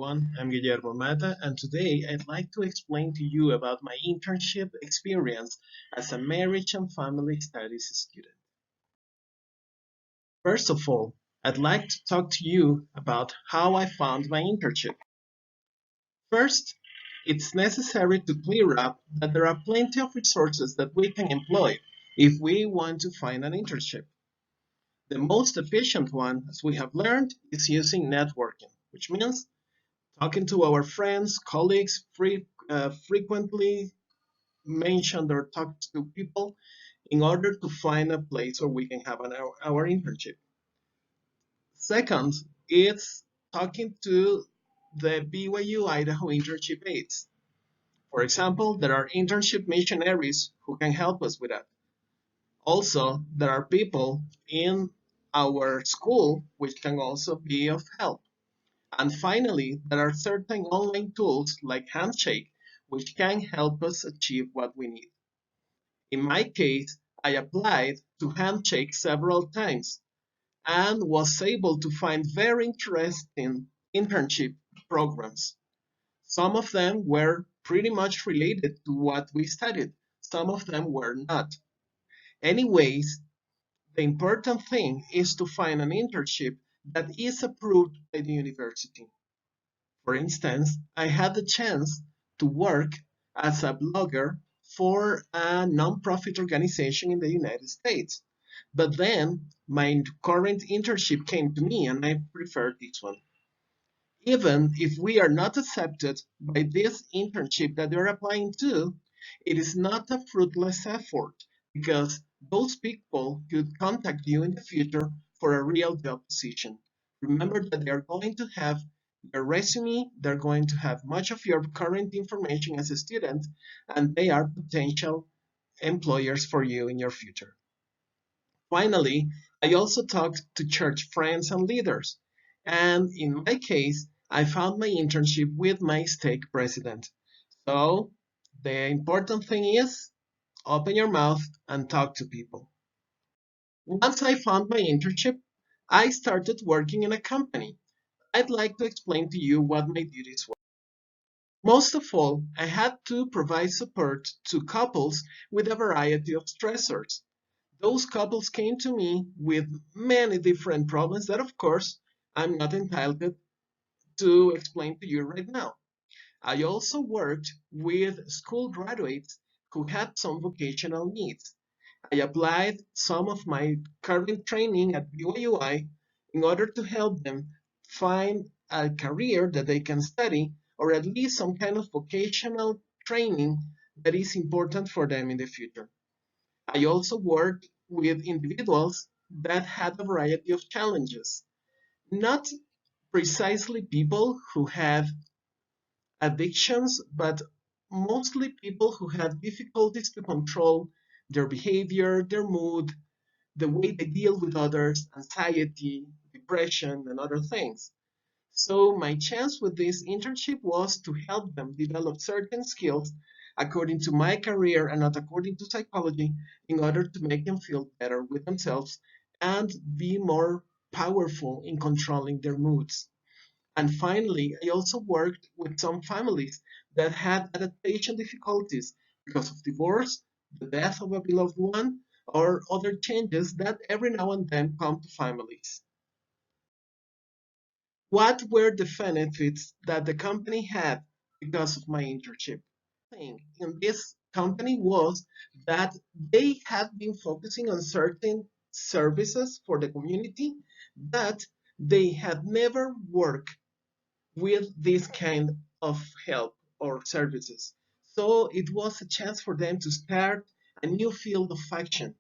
everyone. I'm Guillermo, and today I'd like to explain to you about my internship experience as a marriage and family studies student. First of all, I'd like to talk to you about how I found my internship. First, it's necessary to clear up that there are plenty of resources that we can employ if we want to find an internship. The most efficient one, as we have learned, is using networking, which means talking to our friends, colleagues, frequently mentioned or talked to people in order to find a place where we can have our internship. Second, it's talking to the BYU Idaho internship aides. For example, there are internship missionaries who can help us with that. Also, there are people in our school which can also be of help. And finally, there are certain online tools like Handshake, which can help us achieve what we need. In my case, I applied to Handshake several times and was able to find very interesting internship programs. Some of them were pretty much related to what we studied. Some of them were not. Anyways, the important thing is to find an internship that is approved by the university. For instance, I had the chance to work as a blogger for a nonprofit organization in the United States. But then my current internship came to me and I preferred this one. Even if we are not accepted by this internship that you're applying to, it is not a fruitless effort because those people could contact you in the future for a real job position. Remember that they're going to have your resume, they're going to have much of your current information as a student, and they are potential employers for you in your future. Finally, I also talked to church friends and leaders, and in my case, I found my internship with my stake president. So the important thing is open your mouth and talk to people. Once I found my internship, I started working in a company. I'd like to explain to you what my duties were. Most of all, I had to provide support to couples with a variety of stressors. Those couples came to me with many different problems that, of course, I'm not entitled to explain to you right now. I also worked with school graduates who had some vocational needs. I applied some of my current training at BYUI in order to help them find a career that they can study or at least some kind of vocational training that is important for them in the future. I also worked with individuals that had a variety of challenges, not precisely people who have addictions, but mostly people who had difficulties to control their behavior, their mood, the way they deal with others, anxiety, depression, and other things. So my chance with this internship was to help them develop certain skills according to my career and not according to psychology in order to make them feel better with themselves and be more powerful in controlling their moods. And finally, I also worked with some families that had adaptation difficulties because of divorce, the death of a beloved one, or other changes that every now and then come to families. What were the benefits that the company had because of my internship? Thing in this company was that they had been focusing on certain services for the community that they had never worked with this kind of help or services. So it was a chance for them to start a new field of action.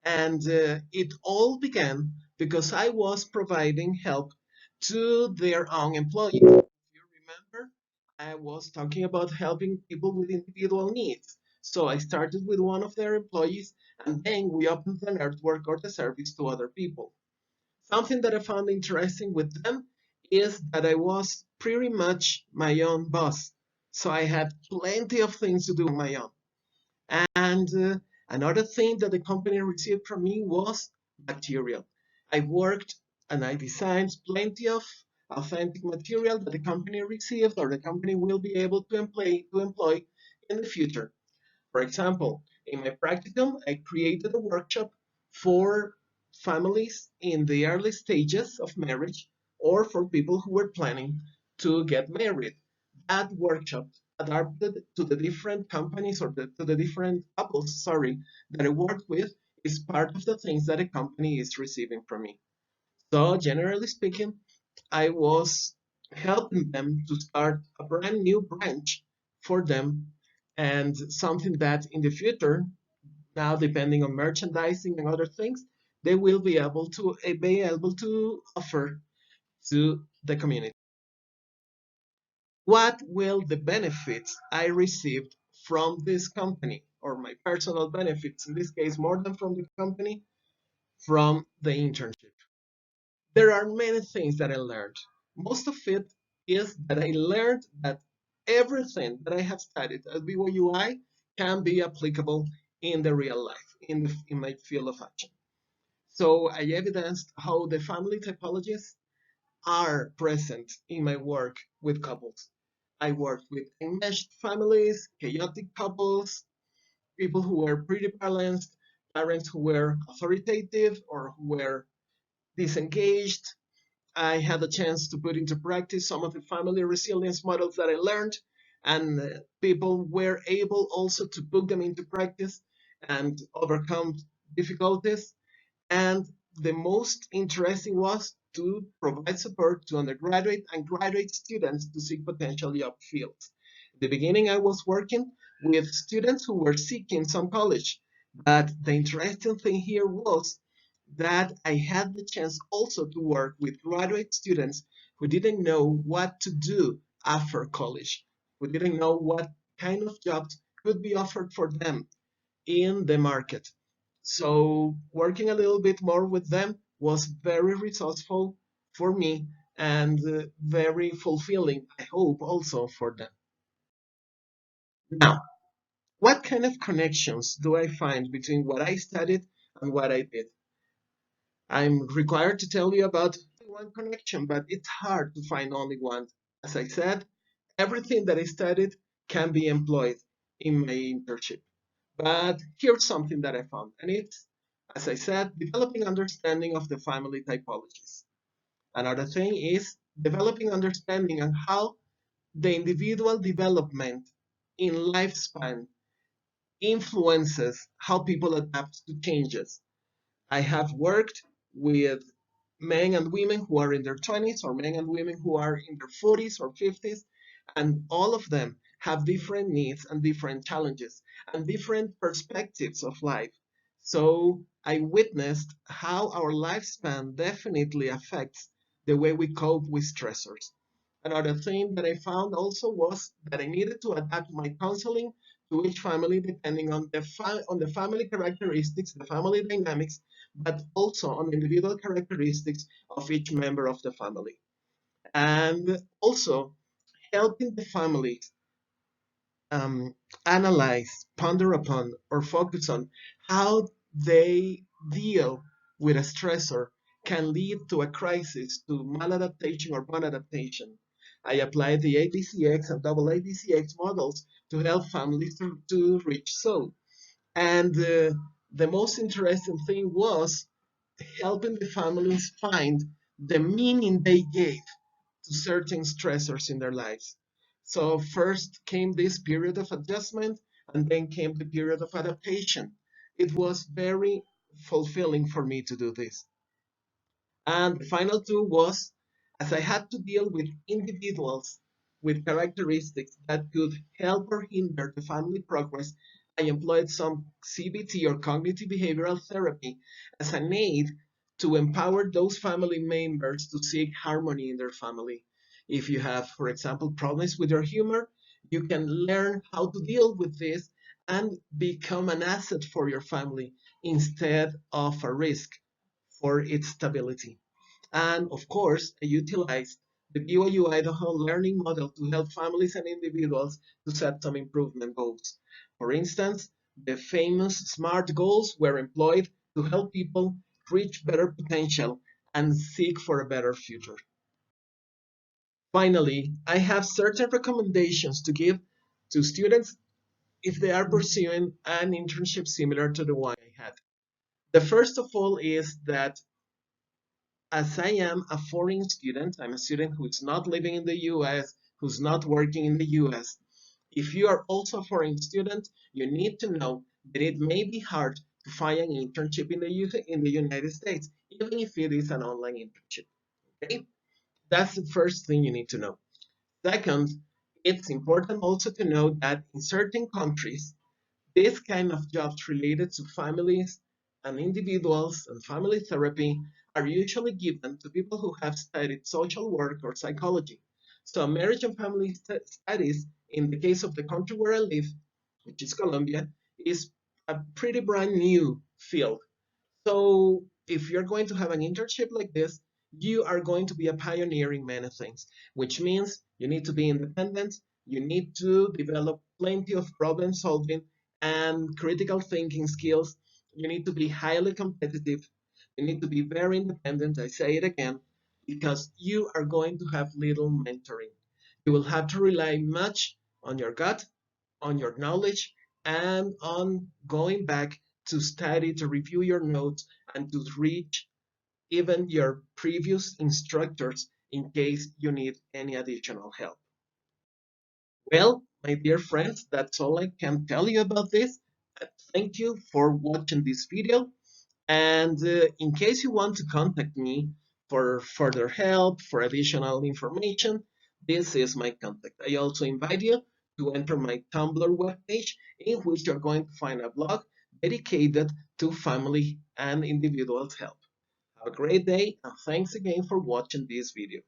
And it all began because I was providing help to their own employees. If you remember, I was talking about helping people with individual needs. So I started with one of their employees, and then we opened the network or the service to other people. Something that I found interesting with them is that I was pretty much my own boss. So I had plenty of things to do on my own. And another thing that the company received from me was material. I worked and I designed plenty of authentic material that the company received or the company will be able to employ in the future. For example, in my practicum, I created a workshop for families in the early stages of marriage or for people who were planning to get married. That workshop adapted to the different companies or to the different couples, sorry, that I worked with is part of the things that a company is receiving from me. So generally speaking, I was helping them to start a brand new branch for them and something that in the future, now depending on merchandising and other things, they will be able to offer to the community. What will the benefits I received from this company or my personal benefits, in this case, more than from the company, from the internship? There are many things that I learned. Most of it is that I learned that everything that I have studied at BYUI can be applicable in the real life, in my field of action. So I evidenced how the family typologies are present in my work with couples. I worked with enmeshed families, chaotic couples, people who were pretty balanced, parents who were authoritative or who were disengaged. I had a chance to put into practice some of the family resilience models that I learned, and people were able also to put them into practice and overcome difficulties. And the most interesting was to provide support to undergraduate and graduate students to seek potential job fields. In the beginning, I was working with students who were seeking some college, but the interesting thing here was that I had the chance also to work with graduate students who didn't know what to do after college, who didn't know what kind of jobs could be offered for them in the market. So working a little bit more with them was very resourceful for me and very fulfilling, I hope, also for them. Now, what kind of connections do I find between what I studied and what I did? I'm required to tell you about one connection, but it's hard to find only one. As I said, everything that I studied can be employed in my internship. But here's something that I found, and it's, as I said, developing understanding of the family typologies. Another thing is developing understanding on how the individual development in lifespan influences how people adapt to changes. I have worked with men and women who are in their 20s or men and women who are in their 40s or 50s, and all of them have different needs and different challenges and different perspectives of life. So I witnessed how our lifespan definitely affects the way we cope with stressors. Another thing that I found also was that I needed to adapt my counseling to each family depending on the family characteristics, the family dynamics, but also on the individual characteristics of each member of the family. And also helping the families um, analyze, ponder upon, or focus on how they deal with a stressor can lead to a crisis, to maladaptation or bonadaptation. I applied the ABCX and double ABCX models to help families to reach so. And the most interesting thing was helping the families find the meaning they gave to certain stressors in their lives. So first came this period of adjustment, and then came the period of adaptation. It was very fulfilling for me to do this. And the final two was, as I had to deal with individuals with characteristics that could help or hinder the family progress, I employed some CBT or cognitive behavioral therapy as an aid to empower those family members to seek harmony in their family. If you have, for example, problems with your humor, you can learn how to deal with this and become an asset for your family instead of a risk for its stability. And of course, I utilized the BYU Idaho learning model to help families and individuals to set some improvement goals. For instance, the famous SMART goals were employed to help people reach better potential and seek for a better future. Finally, I have certain recommendations to give to students if they are pursuing an internship similar to the one I had. The first of all is that as I am a foreign student, I'm a student who is not living in the US, who's not working in the US. If you are also a foreign student, you need to know that it may be hard to find an internship in the United States, even if it is an online internship. Okay? That's the first thing you need to know. Second, it's important also to know that in certain countries, this kind of jobs related to families and individuals and family therapy are usually given to people who have studied social work or psychology. So marriage and family studies, in the case of the country where I live, which is Colombia, is a pretty brand new field. So if you're going to have an internship like this, you are going to be a pioneer in many things, which means you need to be independent, you need to develop plenty of problem solving and critical thinking skills. You need to be highly competitive. You need to be very independent. I say it again, because you are going to have little mentoring. You will have to rely much on your gut, on your knowledge, and on going back to study, to review your notes, and to reach even your previous instructors in case you need any additional help. Well, my dear friends, that's all I can tell you about this. Thank you for watching this video. And in case you want to contact me for further help, for additional information, this is my contact. I also invite you to enter my Tumblr webpage, in which you're going to find a blog dedicated to family and individuals help. Have a great day, and thanks again for watching this video.